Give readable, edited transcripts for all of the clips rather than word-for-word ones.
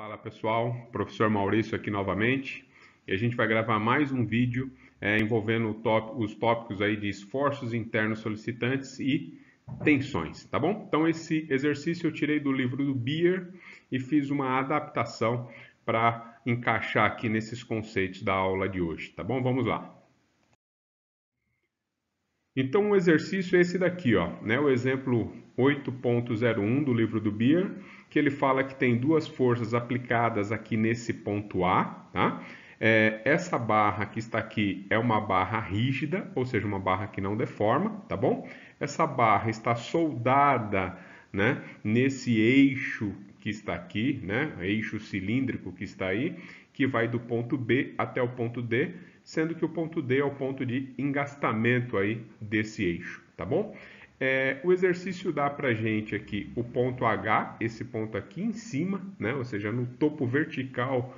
Fala pessoal, professor Maurício aqui novamente e a gente vai gravar mais um vídeo envolvendo os tópicos aí de esforços internos solicitantes e tensões, tá bom? Então esse exercício eu tirei do livro do Beer e fiz uma adaptação para encaixar aqui nesses conceitos da aula de hoje, tá bom? Vamos lá. Então o exercício é esse daqui, ó, né? O exemplo 8.01 do livro do Beer, que ele fala que tem duas forças aplicadas aqui nesse ponto A, tá? Essa barra que está aqui é uma barra rígida, ou seja, uma barra que não deforma, tá bom? Essa barra está soldada, né, nesse eixo que está aqui, né, eixo cilíndrico que está aí, que vai do ponto B até o ponto D, sendo que o ponto D é o ponto de engastamento aí desse eixo, tá bom? O exercício dá pra gente aqui o ponto H, esse ponto aqui em cima, né, ou seja, no topo vertical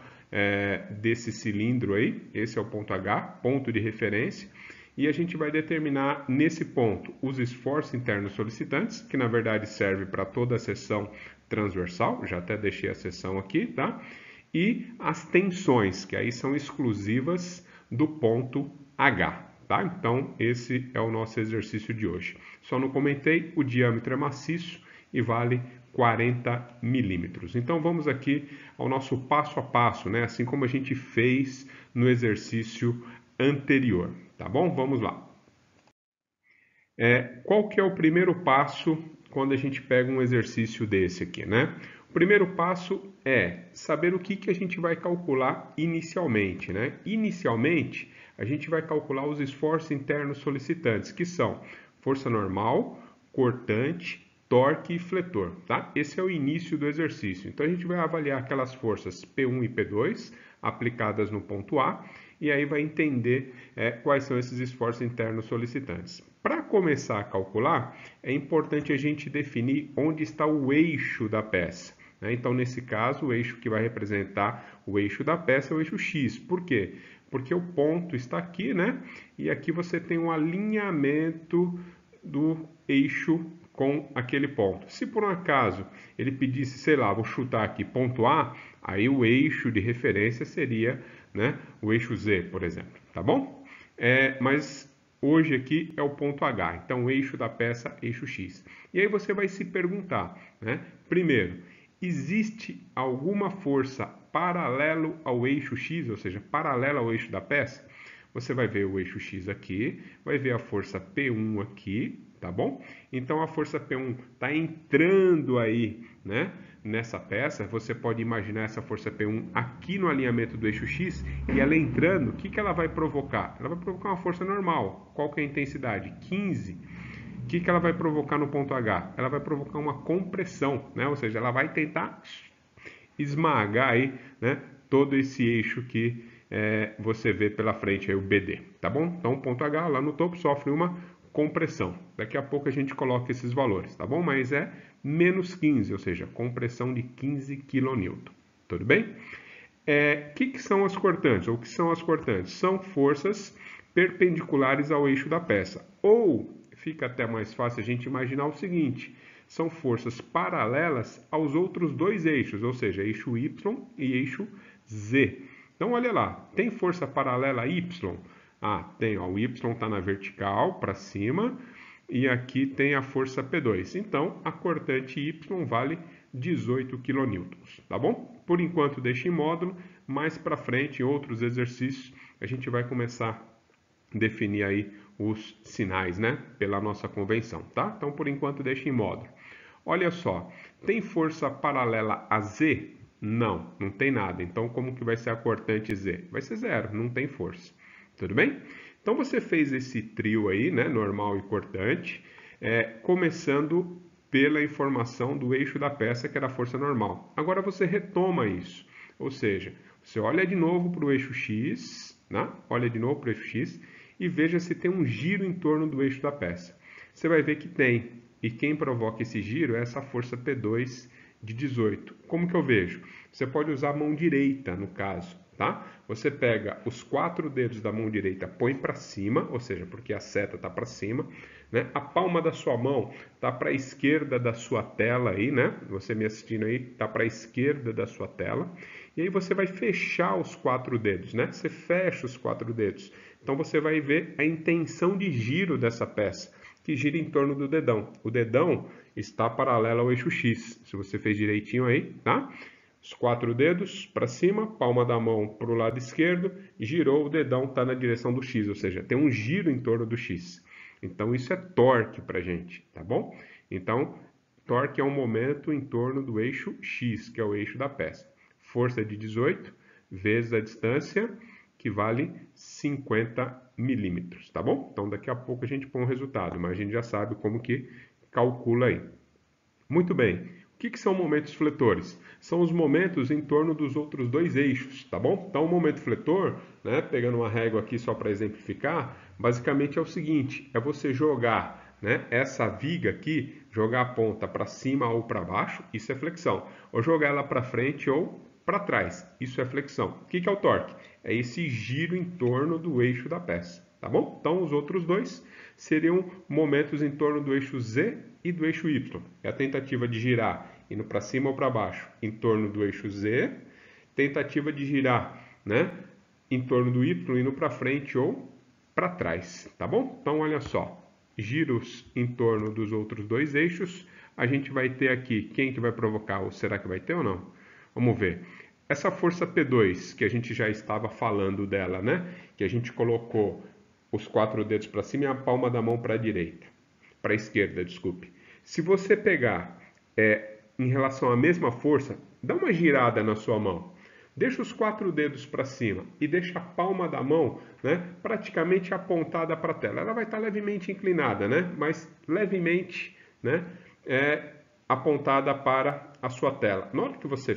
desse cilindro aí, esse é o ponto H, ponto de referência, e a gente vai determinar nesse ponto os esforços internos solicitantes, que na verdade serve para toda a seção transversal, já até deixei a seção aqui, tá? E as tensões, que aí são exclusivas do ponto H, tá? Então, esse é o nosso exercício de hoje. Só não comentei, o diâmetro é maciço e vale 40 milímetros. Então, vamos aqui ao nosso passo a passo, né? Assim como a gente fez no exercício anterior, tá bom? Vamos lá. Qual que é o primeiro passo quando a gente pega um exercício desse aqui, né? O primeiro passo é saber o que a gente vai calcular inicialmente, né? Inicialmente, a gente vai calcular os esforços internos solicitantes, que são força normal, cortante, torque e fletor, tá? Esse é o início do exercício. Então, a gente vai avaliar aquelas forças P1 e P2 aplicadas no ponto A, e aí vai entender quais são esses esforços internos solicitantes. Para começar a calcular, é importante a gente definir onde está o eixo da peça. Né? Então, nesse caso, o eixo que vai representar o eixo da peça é o eixo X. Por quê? Porque o ponto está aqui, né? E aqui você tem um alinhamento do eixo com aquele ponto. Se por um acaso ele pedisse, sei lá, vou chutar aqui ponto A, aí o eixo de referência seria, né, o eixo Z, por exemplo, tá bom? Mas hoje aqui é o ponto H, então o eixo da peça, eixo X. E aí você vai se perguntar, né, primeiro, existe alguma força paralelo ao eixo X, ou seja, paralela ao eixo da peça? Você vai ver o eixo X aqui, vai ver a força P1 aqui, tá bom? Então a força P1 está entrando aí, né, nessa peça. Você pode imaginar essa força P1 aqui no alinhamento do eixo X e ela entrando, o que ela vai provocar? Ela vai provocar uma força normal. Qual que é a intensidade? 15. O que ela vai provocar no ponto H? Ela vai provocar uma compressão, né? Ou seja, ela vai tentar esmagar aí, né, todo esse eixo que você vê pela frente aí, o BD, tá bom? Então, o ponto H lá no topo sofre uma compressão. Daqui a pouco a gente coloca esses valores, tá bom? Mas é menos 15, ou seja, compressão de 15 kN. Tudo bem? Que são as cortantes? Ou o que são as cortantes? São forças perpendiculares ao eixo da peça. Ou, fica até mais fácil a gente imaginar o seguinte, são forças paralelas aos outros dois eixos, ou seja, eixo Y e eixo Z. Então, olha lá, tem força paralela a Y? Ah, tem, ó, o Y está na vertical, para cima, e aqui tem a força P2. Então, a cortante Y vale 18 kN, tá bom? Por enquanto, deixa em módulo, mais para frente, em outros exercícios, a gente vai começar a definir aí os sinais, né? Pela nossa convenção, tá? Então, por enquanto, deixa em módulo. Olha só, tem força paralela a Z? Não, não tem nada. Então, como que vai ser a cortante Z? Vai ser zero, não tem força. Tudo bem? Então, você fez esse trio aí, né, normal e cortante, começando pela informação do eixo da peça, que era a força normal. Agora, você retoma isso. Ou seja, você olha de novo para o eixo X, né? Olha de novo para o eixo X e veja se tem um giro em torno do eixo da peça. Você vai ver que tem. E quem provoca esse giro é essa força P2 de 18. Como que eu vejo? Você pode usar a mão direita, no caso, tá? Você pega os 4 dedos da mão direita, põe para cima, ou seja, porque a seta está para cima, né? A palma da sua mão está para a esquerda da sua tela aí, né? Você me assistindo aí, está para a esquerda da sua tela. E aí você vai fechar os 4 dedos, né? Você fecha os 4 dedos. Então você vai ver a intenção de giro dessa peça, que gira em torno do dedão. O dedão está paralelo ao eixo X, se você fez direitinho aí, tá? Os 4 dedos para cima, palma da mão para o lado esquerdo, girou, o dedão está na direção do X, ou seja, tem um giro em torno do X. Então isso é torque para a gente, tá bom? Então, torque é um momento em torno do eixo X, que é o eixo da peça. Força de 18 vezes a distância, que vale 50 milímetros, tá bom? Então daqui a pouco a gente põe o resultado, mas a gente já sabe como que calcula aí. Muito bem. O que são momentos fletores? São os momentos em torno dos outros 2 eixos, tá bom? Então, o momento fletor, né, pegando uma régua aqui só para exemplificar, basicamente é o seguinte, é você jogar, né, essa viga aqui, jogar a ponta para cima ou para baixo, isso é flexão, ou jogar ela para frente ou para trás, isso é flexão. O que é o torque? É esse giro em torno do eixo da peça, tá bom? Então, os outros 2 seriam momentos em torno do eixo Z e do eixo Y. É a tentativa de girar indo para cima ou para baixo em torno do eixo Z, tentativa de girar, né, em torno do Y indo para frente ou para trás, tá bom? Então olha só, giros em torno dos outros 2 eixos, a gente vai ter aqui quem que vai provocar, ou será que vai ter ou não? Vamos ver. Essa força P2, que a gente já estava falando dela, né, que a gente colocou os 4 dedos para cima e a palma da mão para a direita, para a esquerda, desculpe. Se você pegar em relação à mesma força, dá uma girada na sua mão. Deixa os 4 dedos para cima e deixa a palma da mão, né, praticamente apontada para a tela. Ela vai estar levemente inclinada, né, mas levemente, né, apontada para a sua tela. Na hora que você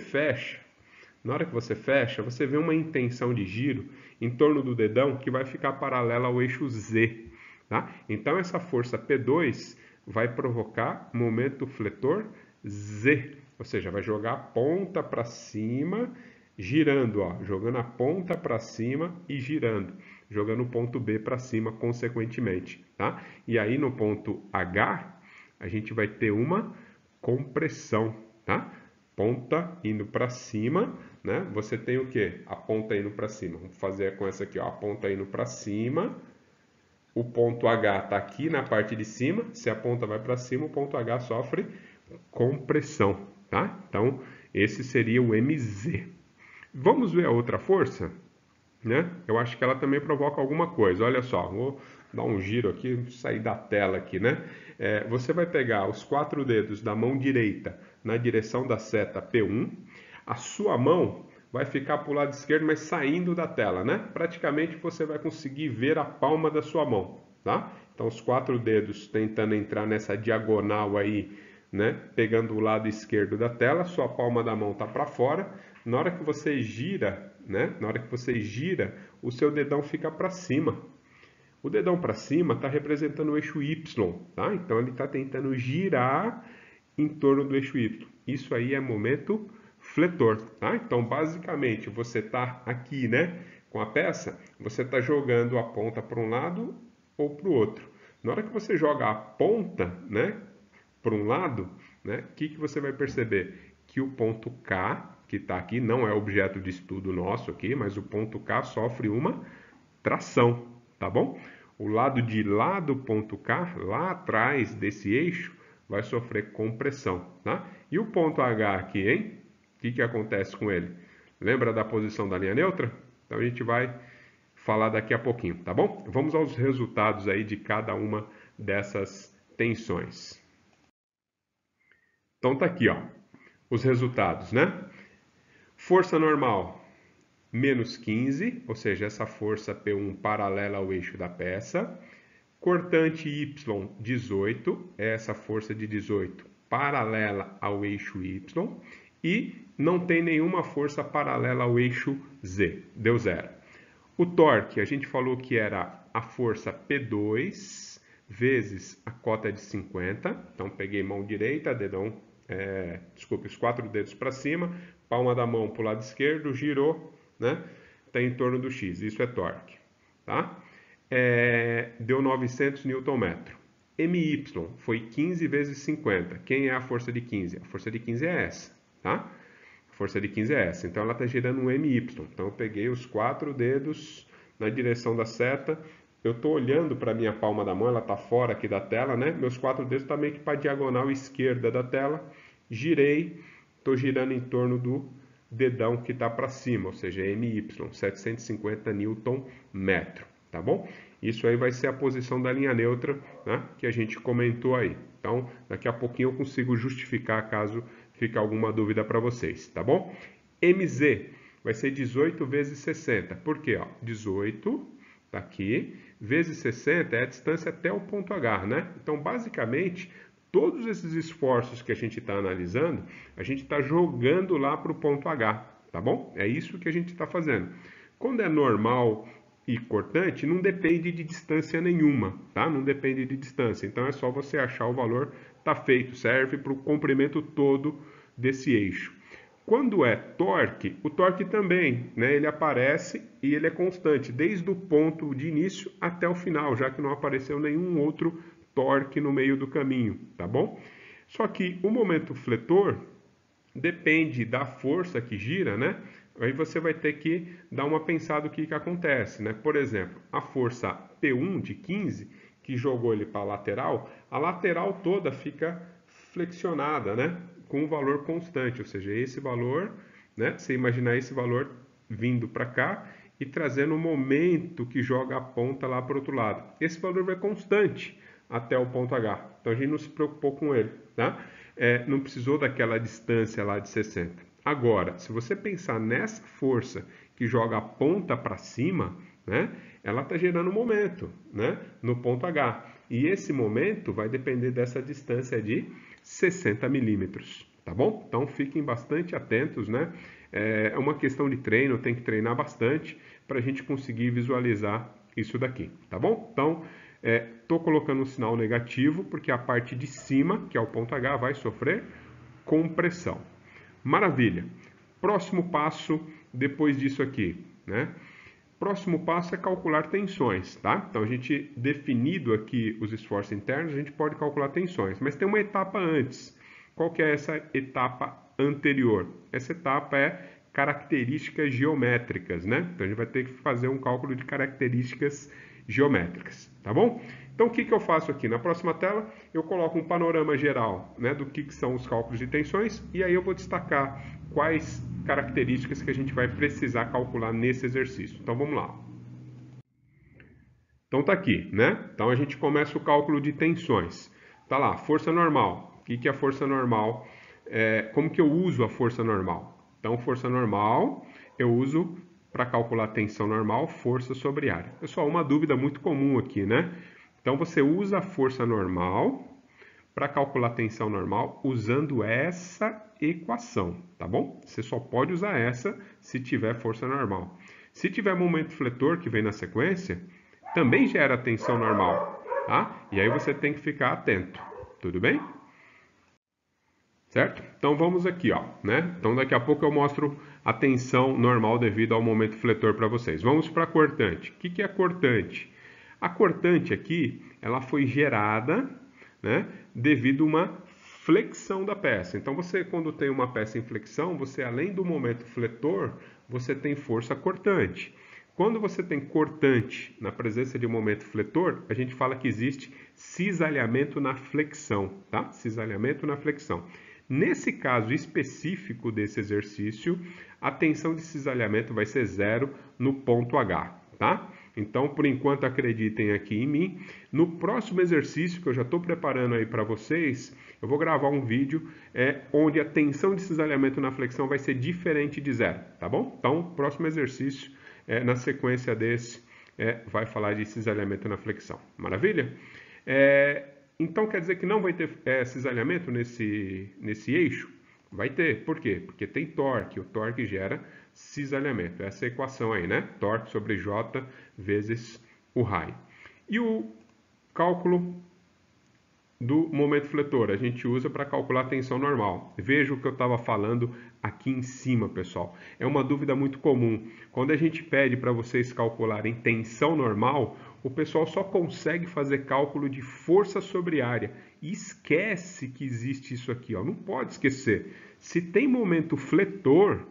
fecha, você vê uma intenção de giro em torno do dedão que vai ficar paralela ao eixo Z, tá? Então essa força P2 vai provocar momento fletor Z, ou seja, vai jogar a ponta para cima, girando, ó, jogando a ponta para cima e girando, jogando o ponto B para cima consequentemente, tá? E aí no ponto H, a gente vai ter uma compressão, tá? Ponta indo para cima, né? Você tem o que? A ponta indo para cima. Vamos fazer com essa aqui, ó, a ponta indo para cima. O ponto H está aqui na parte de cima. Se a ponta vai para cima, o ponto H sofre compressão, tá? Então, esse seria o MZ. Vamos ver a outra força, né? Eu acho que ela também provoca alguma coisa. Olha só, vou dar um giro aqui, sair da tela aqui, né? Você vai pegar os 4 dedos da mão direita na direção da seta P1. A sua mão vai ficar para o lado esquerdo, mas saindo da tela, né? Praticamente você vai conseguir ver a palma da sua mão, tá? Então, os 4 dedos tentando entrar nessa diagonal aí, né? Pegando o lado esquerdo da tela, sua palma da mão está para fora. Na hora que você gira, né? Na hora que você gira, o seu dedão fica para cima. O dedão para cima está representando o eixo Y, tá? Então ele está tentando girar em torno do eixo Y. Isso aí é momento fletor, tá? Então basicamente você está aqui, né? Com a peça, você está jogando a ponta para um lado ou para o outro. Na hora que você joga a ponta, né? Para um lado, né? O que você vai perceber? Que o ponto K, que está aqui, não é objeto de estudo nosso aqui, mas o ponto K sofre uma tração, tá bom? O lado de lá do ponto K, lá atrás desse eixo, vai sofrer compressão, tá? E o ponto H aqui, hein? O que acontece com ele? Lembra da posição da linha neutra? Então a gente vai falar daqui a pouquinho, tá bom? Vamos aos resultados aí de cada uma dessas tensões. Então tá aqui, ó, os resultados, né? Força normal, menos 15, ou seja, essa força P1 paralela ao eixo da peça. Cortante Y, 18, essa força de 18 paralela ao eixo Y. E não tem nenhuma força paralela ao eixo Z, deu zero. O torque, a gente falou que era a força P2 vezes a cota de 50. Então, peguei mão direita, dedão, os 4 dedos para cima, palma da mão para o lado esquerdo, girou, né? está em torno do X, isso é torque, tá? Deu 900 Nm. MY foi 15 vezes 50. Quem é a força de 15? A força de 15 é essa, tá? A força de 15 é essa. Então, ela está gerando um MY. Então, eu peguei os 4 dedos na direção da seta. Eu estou olhando para a minha palma da mão, ela está fora aqui da tela, né? Meus 4 dedos estão meio que para a diagonal esquerda da tela. Girei, estou girando em torno do dedão que está para cima, ou seja, MY, 750 Nm, tá bom? Isso aí vai ser a posição da linha neutra, né, que a gente comentou aí. Então, daqui a pouquinho eu consigo justificar caso fique alguma dúvida para vocês, tá bom? MZ vai ser 18 vezes 60. Por quê? 18, tá aqui, vezes 60 é a distância até o ponto H, né? Então, basicamente, todos esses esforços que a gente está analisando, a gente está jogando lá para o ponto H, tá bom? É isso que a gente está fazendo. Quando é normal e cortante, não depende de distância nenhuma, tá? Não depende de distância. Então, é só você achar o valor, tá feito, serve para o comprimento todo desse eixo. Quando é torque, o torque também, né? Ele aparece e ele é constante, desde o ponto de início até o final, já que não apareceu nenhum outro torque no meio do caminho, tá bom? Só que o momento fletor depende da força que gira, né? Aí você vai ter que dar uma pensada no que acontece, né? Por exemplo, a força P1 de 15, que jogou ele para a lateral toda fica flexionada, né? Com um valor constante, ou seja, esse valor, né? Você imaginar esse valor vindo para cá e trazendo o momento que joga a ponta lá para o outro lado. Esse valor vai constante até o ponto H. Então a gente não se preocupou com ele, tá? Não precisou daquela distância lá de 60. Agora, se você pensar nessa força que joga a ponta para cima, né, ela está gerando momento, né, no ponto H. E esse momento vai depender dessa distância de 60 milímetros, tá bom? Então fiquem bastante atentos, né? É uma questão de treino, tem que treinar bastante para a gente conseguir visualizar isso daqui, tá bom? Então, estou colocando um sinal negativo porque a parte de cima, que é o ponto H, vai sofrer compressão. Maravilha. Próximo passo depois disso aqui, né? Próximo passo é calcular tensões, tá? Então, a gente definido aqui os esforços internos, a gente pode calcular tensões, mas tem uma etapa antes. Qual que é essa etapa anterior? Essa etapa é características geométricas, né? Então, a gente vai ter que fazer um cálculo de características geométricas, tá bom? Então, o que eu faço aqui? Na próxima tela, eu coloco um panorama geral, né, do que são os cálculos de tensões, e aí eu vou destacar quais características que a gente vai precisar calcular nesse exercício. Então, vamos lá. Então, tá aqui, né? Então, a gente começa o cálculo de tensões. Tá lá, força normal. O que é a força normal? Como que eu uso a força normal? Então, força normal, eu uso para calcular tensão normal, força sobre área. Pessoal, uma dúvida muito comum aqui, né? Então, você usa a força normal para calcular tensão normal usando essa equação, tá bom? Você só pode usar essa se tiver força normal. Se tiver momento fletor que vem na sequência, também gera tensão normal, tá? E aí você tem que ficar atento, tudo bem? Certo? Então vamos aqui, ó, né? Então daqui a pouco eu mostro a tensão normal devido ao momento fletor para vocês. Vamos para a cortante. O que é cortante? A cortante aqui, ela foi gerada, né, devido a uma flexão da peça. Então você, quando tem uma peça em flexão, você além do momento fletor, você tem força cortante. Quando você tem cortante na presença de um momento fletor, a gente fala que existe cisalhamento na flexão, tá? Cisalhamento na flexão. Nesse caso específico desse exercício, a tensão de cisalhamento vai ser 0 no ponto H, tá? Então, por enquanto, acreditem aqui em mim. No próximo exercício, que eu já estou preparando aí para vocês, eu vou gravar um vídeo onde a tensão de cisalhamento na flexão vai ser diferente de 0, tá bom? Então, próximo exercício, na sequência desse, vai falar de cisalhamento na flexão. Maravilha? Então, quer dizer que não vai ter cisalhamento nesse eixo? Vai ter. Por quê? Porque tem torque. O torque gera cisalhamento. Essa é a equação aí, né? Torque sobre J vezes o raio. E o cálculo do momento fletor, a gente usa para calcular a tensão normal. Veja o que eu estava falando aqui em cima, pessoal. É uma dúvida muito comum. Quando a gente pede para vocês calcularem tensão normal, o pessoal só consegue fazer cálculo de força sobre área. E esquece que existe isso aqui, ó. Não pode esquecer. Se tem momento fletor,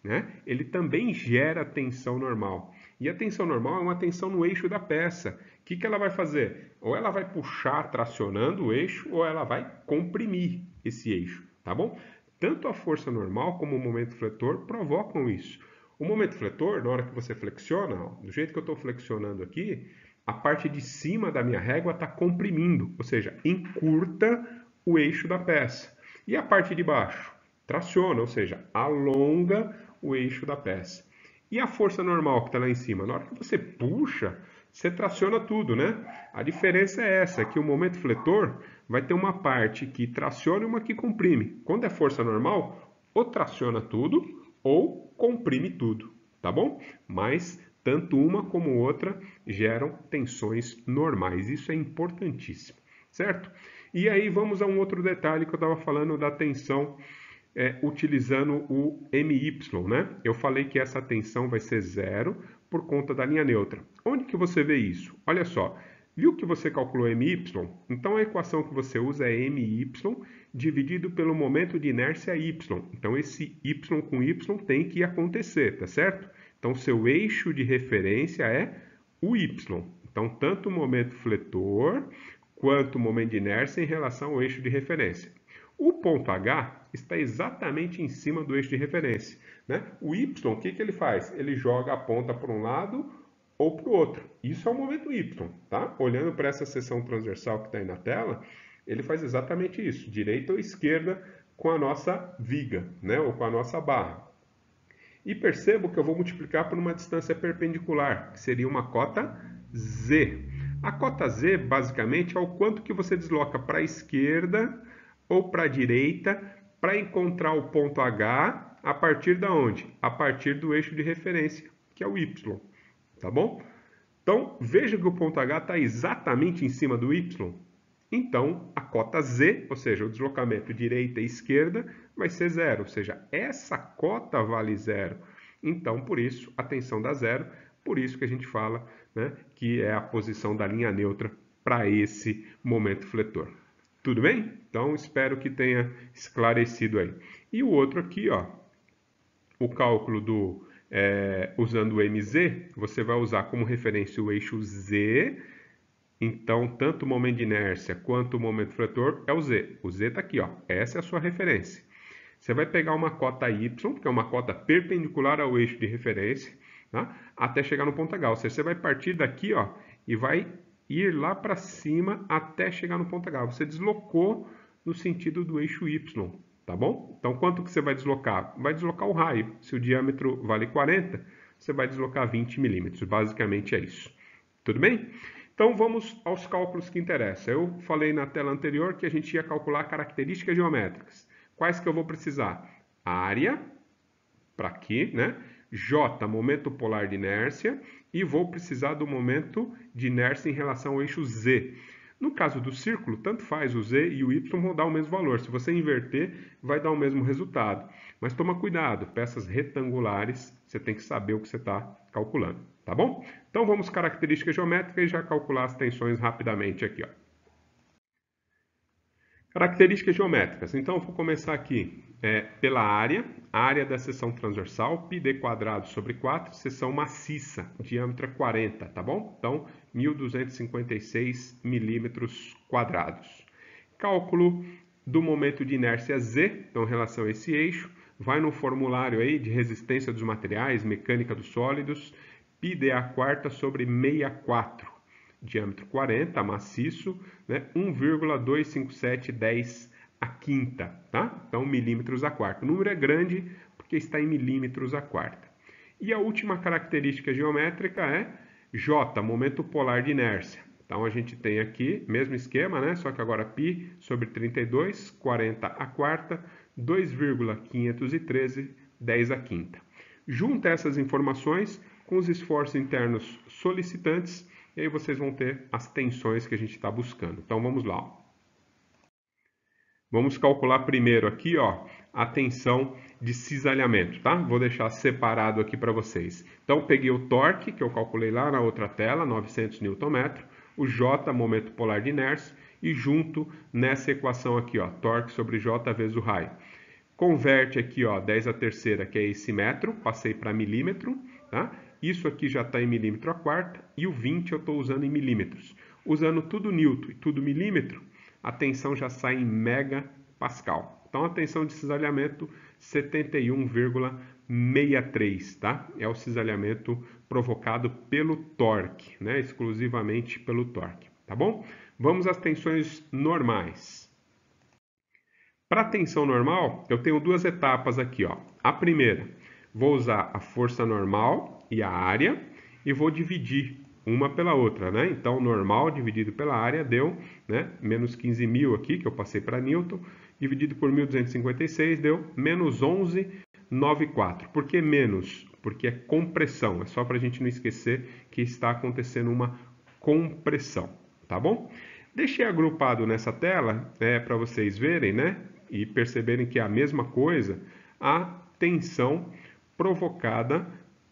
né, ele também gera tensão normal. E a tensão normal é uma tensão no eixo da peça. O que ela vai fazer? Ou ela vai puxar tracionando o eixo, ou ela vai comprimir esse eixo, tá bom? Tanto a força normal como o momento fletor provocam isso. O momento fletor, na hora que você flexiona, ó, do jeito que eu estou flexionando aqui, a parte de cima da minha régua está comprimindo, ou seja, encurta o eixo da peça. E a parte de baixo? Traciona, ou seja, alonga o eixo da peça. E a força normal que está lá em cima? Na hora que você puxa, você traciona tudo, né? A diferença é essa, que o momento fletor vai ter uma parte que traciona e uma que comprime. Quando é força normal, ou traciona tudo ou comprime tudo, tá bom? Mas tanto uma como outra geram tensões normais. Isso é importantíssimo, certo? E aí vamos a um outro detalhe que eu estava falando da tensão utilizando o MY, né? Eu falei que essa tensão vai ser zero por conta da linha neutra. Onde que você vê isso? Olha só, viu que você calculou MY? Então a equação que você usa é MY dividido pelo momento de inércia Y. Então esse Y com Y tem que acontecer, tá certo? Então seu eixo de referência é o Y. Então tanto o momento fletor quanto o momento de inércia em relação ao eixo de referência. O ponto H está exatamente em cima do eixo de referência, né? O Y, o que ele faz? Ele joga a ponta para um lado ou para o outro. Isso é o momento Y, tá? Olhando para essa seção transversal que está aí na tela, ele faz exatamente isso, direita ou esquerda com a nossa viga, né? Ou com a nossa barra. E percebo que eu vou multiplicar por uma distância perpendicular, que seria uma cota Z. A cota Z, basicamente, é o quanto que você desloca para a esquerda ou para a direita para encontrar o ponto H a partir da onde? A partir do eixo de referência, que é o Y, tá bom? Então, veja que o ponto H está exatamente em cima do Y. Então, a cota Z, ou seja, o deslocamento direita e esquerda, vai ser zero, ou seja, essa cota vale zero. Então, por isso, a tensão dá zero, por isso que a gente fala, né, que é a posição da linha neutra para esse momento fletor. Tudo bem? Então, espero que tenha esclarecido aí. E o outro aqui, ó, o cálculo usando o MZ, você vai usar como referência o eixo Z. Então, tanto o momento de inércia quanto o momento fletor é o Z. O Z está aqui, ó. Essa é a sua referência. Você vai pegar uma cota Y, que é uma cota perpendicular ao eixo de referência, tá? Até chegar no ponto H. Ou seja, você vai partir daqui, ó, e vai ir lá para cima até chegar no ponto H. Você deslocou no sentido do eixo Y, tá bom? Então, quanto que você vai deslocar? Vai deslocar o raio. Se o diâmetro vale 40, você vai deslocar 20 milímetros. Basicamente é isso. Tudo bem? Então, vamos aos cálculos que interessam. Eu falei na tela anterior que a gente ia calcular características geométricas. Quais que eu vou precisar? Área, para aqui, né? J, momento polar de inércia, e vou precisar do momento de inércia em relação ao eixo Z. No caso do círculo, tanto faz, o Z e o Y vão dar o mesmo valor. Se você inverter, vai dar o mesmo resultado. Mas toma cuidado, peças retangulares, você tem que saber o que você está calculando, tá bom? Então vamos características geométricas e já calcular as tensões rapidamente aqui, ó. Características geométricas. Então, eu vou começar aqui pela área. A área da seção transversal, πd quadrado sobre 4, seção maciça, diâmetro é 40, tá bom? Então, 1.256 milímetros quadrados. Cálculo do momento de inércia Z, então, em relação a esse eixo. Vai no formulário aí de resistência dos materiais, mecânica dos sólidos, πd a quarta sobre 64. Diâmetro 40, maciço, né? 1,25710 a quinta, tá? Então, milímetros a quarta. O número é grande porque está em milímetros a quarta. E a última característica geométrica é J, momento polar de inércia. Então, a gente tem aqui, mesmo esquema, né? Só que agora π sobre 32, 40 a quarta, 2,513, 10 a quinta. Junta essas informações com os esforços internos solicitantes, e aí vocês vão ter as tensões que a gente está buscando. Então, vamos lá. Vamos calcular primeiro aqui, ó, a tensão de cisalhamento, tá? Vou deixar separado aqui para vocês. Então, peguei o torque, que eu calculei lá na outra tela, 900 Nm, o J, momento polar de inércia, e junto nessa equação aqui, ó, torque sobre J vezes o raio. Converte aqui, ó, 10 a terceira, que é esse metro, passei para milímetro, tá? Isso aqui já está em milímetro a quarta, e o 20 eu estou usando em milímetros. Usando tudo newton e tudo milímetro, a tensão já sai em megapascal. Então, a tensão de cisalhamento 71,63, tá? É o cisalhamento provocado pelo torque, né? Exclusivamente pelo torque, tá bom? Vamos às tensões normais. Para a tensão normal, eu tenho duas etapas aqui, ó. A primeira, vou usar a força normal e a área e vou dividir uma pela outra, né? Então, normal dividido pela área deu, né, menos 15.000 aqui, que eu passei para Newton, dividido por 1.256 deu menos 11,94. Por que menos? Porque é compressão, é só para a gente não esquecer que está acontecendo uma compressão, tá bom? Deixei agrupado nessa tela, para vocês verem, né, e perceberem que é a mesma coisa, a tensão provocada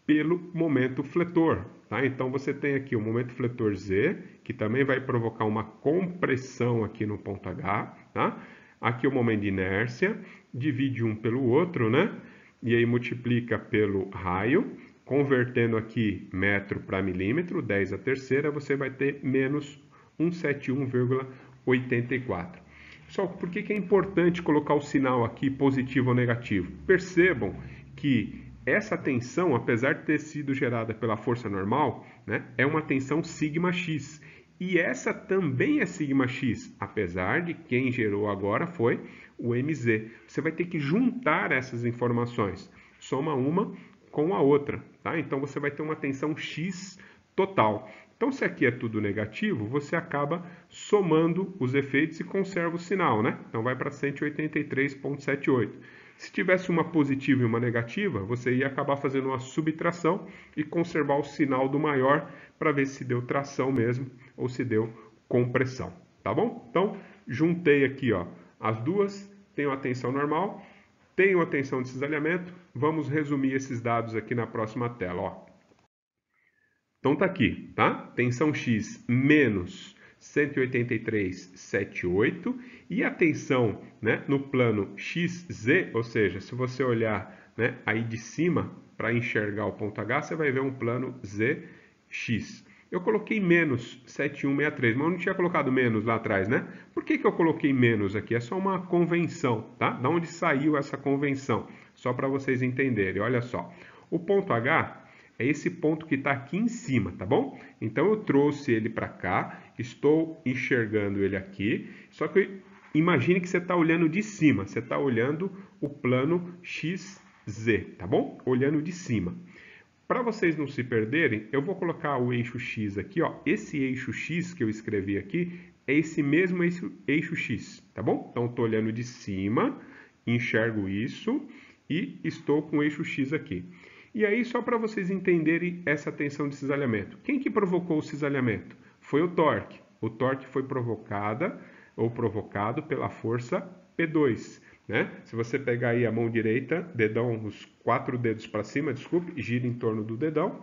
pelo momento fletor. Tá? Então, você tem aqui o momento fletor Z, que também vai provocar uma compressão aqui no ponto H. Tá? Aqui o momento de inércia, divide um pelo outro, né? E aí multiplica pelo raio, convertendo aqui metro para milímetro, 10 a terceira, você vai ter menos 171,84. Pessoal, por que é importante colocar o sinal aqui positivo ou negativo? Percebam que essa tensão, apesar de ter sido gerada pela força normal, né, é uma tensão σx. E essa também é σx, apesar de quem gerou agora foi o MZ. Você vai ter que juntar essas informações, soma uma com a outra, tá? Então você vai ter uma tensão X total. Então, se aqui é tudo negativo, você acaba somando os efeitos e conserva o sinal, né? Então, vai para 183,78. Se tivesse uma positiva e uma negativa, você ia acabar fazendo uma subtração e conservar o sinal do maior para ver se deu tração mesmo ou se deu compressão, tá bom? Então, juntei aqui, ó, as duas, tenho a tensão normal, tenho a tensão de cisalhamento. Vamos resumir esses dados aqui na próxima tela, ó. Então tá aqui, tá? Tensão X menos 183,78 e a tensão, né, no plano XZ, ou seja, se você olhar, né, aí de cima para enxergar o ponto H, você vai ver um plano ZX. Eu coloquei menos 7163, mas eu não tinha colocado menos lá atrás, né? Por que eu coloquei menos aqui? É só uma convenção, tá? Da onde saiu essa convenção? Só para vocês entenderem, olha só. O ponto H é esse ponto que está aqui em cima, tá bom? Então, eu trouxe ele para cá, estou enxergando ele aqui, só que imagine que você está olhando de cima, você está olhando o plano XZ, tá bom? Olhando de cima. Para vocês não se perderem, eu vou colocar o eixo X aqui, ó. Esse eixo X que eu escrevi aqui é esse mesmo eixo X, tá bom? Então, estou olhando de cima, enxergo isso e estou com o eixo X aqui. E aí, só para vocês entenderem essa tensão de cisalhamento. Quem que provocou o cisalhamento? Foi o torque. O torque foi provocado pela força P2. Né? Se você pegar aí a mão direita, dedão, os 4 dedos para cima, desculpe, gira em torno do dedão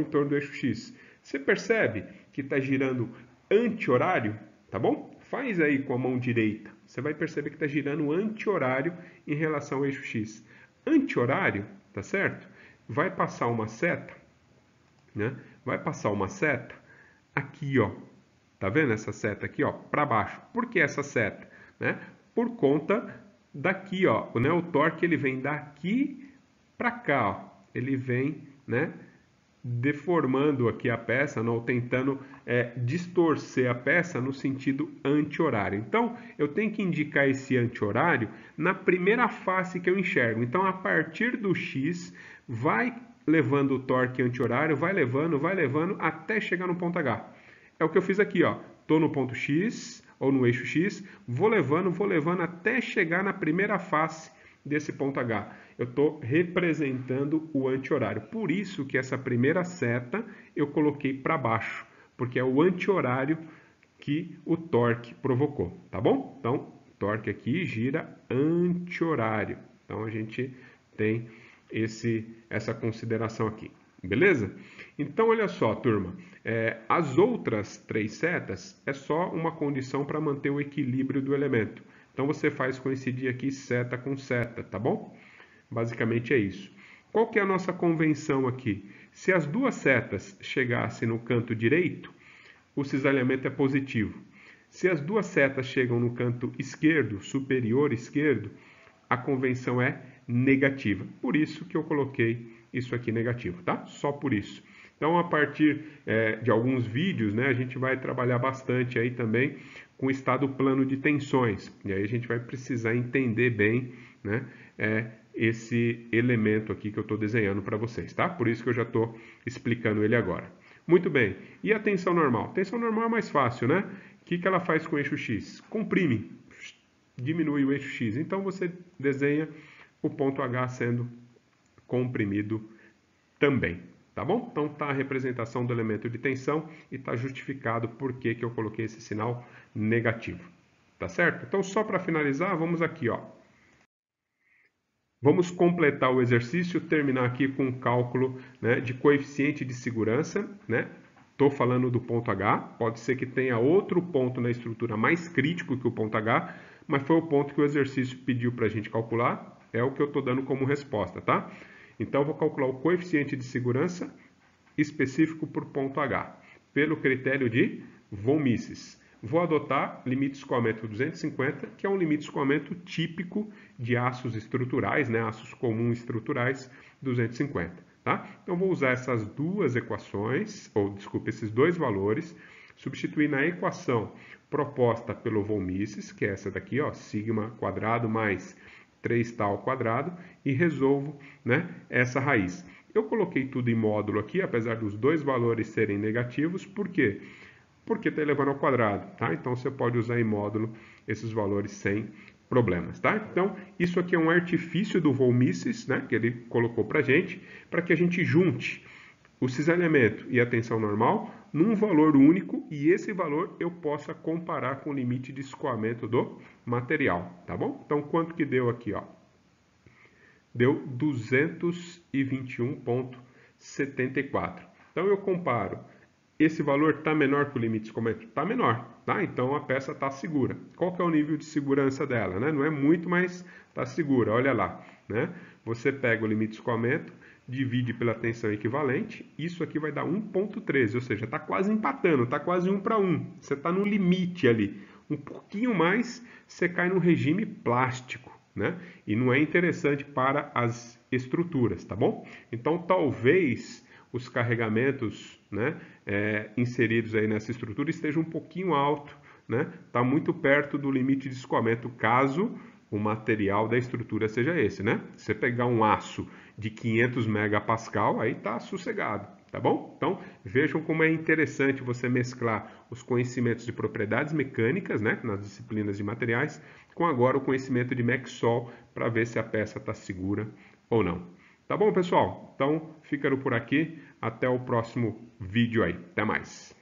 em torno do eixo X. Você percebe que está girando anti-horário? Tá bom? Faz aí com a mão direita. Você vai perceber que está girando anti-horário em relação ao eixo X. Anti-horário, tá certo? Vai passar uma seta, né? Vai passar uma seta aqui, ó. Tá vendo essa seta aqui, ó, para baixo? Por que essa seta, né? Por conta daqui, ó, né? O torque ele vem daqui para cá, ó. Ele vem, né, deformando aqui a peça, não, tentando distorcer a peça no sentido anti-horário. Então, eu tenho que indicar esse anti-horário na primeira face que eu enxergo. Então, a partir do X, vai levando o torque anti-horário, vai levando até chegar no ponto H. É o que eu fiz aqui, ó. Estou no ponto X, ou no eixo X, vou levando até chegar na primeira face desse ponto H. Eu estou representando o anti-horário. Por isso que essa primeira seta eu coloquei para baixo, porque é o anti-horário que o torque provocou, tá bom? Então, torque aqui gira anti-horário. Então, a gente tem essa consideração aqui. Beleza? Então, olha só, turma. As outras 3 setas é só uma condição para manter o equilíbrio do elemento. Então, você faz coincidir aqui seta com seta, tá bom? Basicamente é isso. Qual que é a nossa convenção aqui? Se as duas setas chegassem no canto direito, o cisalhamento é positivo. Se as duas setas chegam no canto esquerdo, superior esquerdo, a convenção é negativa. Por isso que eu coloquei isso aqui negativo, tá? Só por isso. Então, a partir de alguns vídeos, né, a gente vai trabalhar bastante aí também com o estado plano de tensões. E aí a gente vai precisar entender bem, né, esse elemento aqui que eu estou desenhando para vocês, tá? Por isso que eu já estou explicando ele agora. Muito bem. E a tensão normal? Tensão normal é mais fácil, né? O que ela faz com o eixo X? Comprime, diminui o eixo X. Então, você desenha o ponto H sendo comprimido também, tá bom? Então, tá a representação do elemento de tensão e tá justificado por que eu coloquei esse sinal negativo, tá certo? Então, só para finalizar, vamos aqui, ó. Vamos completar o exercício, terminar aqui com o cálculo, né, de coeficiente de segurança, né? Estou falando do ponto H, pode ser que tenha outro ponto na estrutura mais crítico que o ponto H, mas foi o ponto que o exercício pediu para a gente calcular, é o que eu estou dando como resposta, tá? Então, eu vou calcular o coeficiente de segurança específico por ponto H, pelo critério de von Mises. Vou adotar limite de escoamento 250, que é um limite de escoamento típico de aços estruturais, né? Aços comuns estruturais, 250. Tá? Então, vou usar essas duas equações, esses dois valores, substituir na equação proposta pelo von Mises, que é essa daqui, ó, sigma quadrado mais 3τ ao quadrado, e resolvo, né, essa raiz. Eu coloquei tudo em módulo aqui, apesar dos dois valores serem negativos, por quê? Porque está elevando ao quadrado, tá? Então, você pode usar em módulo esses valores sem problemas, tá? Então, isso aqui é um artifício do von Mises, né, que ele colocou para que a gente junte o cisalhamento e a tensão normal num valor único e esse valor eu possa comparar com o limite de escoamento do material, tá bom? Então, quanto que deu aqui, ó? Deu 221,74. Então, eu comparo. Esse valor está menor que o limite de escoamento? Está menor, tá? Então a peça está segura. Qual que é o nível de segurança dela, né? Não é muito, mas está segura, olha lá, né? Você pega o limite de escoamento, divide pela tensão equivalente, isso aqui vai dar 1,13, ou seja, está quase empatando, está quase 1 para 1. Você está no limite ali. Um pouquinho mais, você cai no regime plástico, né? E não é interessante para as estruturas, tá bom? Então, talvez os carregamentos, né, inseridos aí nessa estrutura estejam um pouquinho alto, né? Está muito perto do limite de escoamento, caso o material da estrutura seja esse, né? Se você pegar um aço de 500 megapascal, aí tá sossegado, tá bom? Então, vejam como é interessante você mesclar os conhecimentos de propriedades mecânicas, né, nas disciplinas de materiais, com agora o conhecimento de MEC-SOL para ver se a peça está segura ou não. Tá bom, pessoal? Então, ficando por aqui. Até o próximo vídeo aí. Até mais.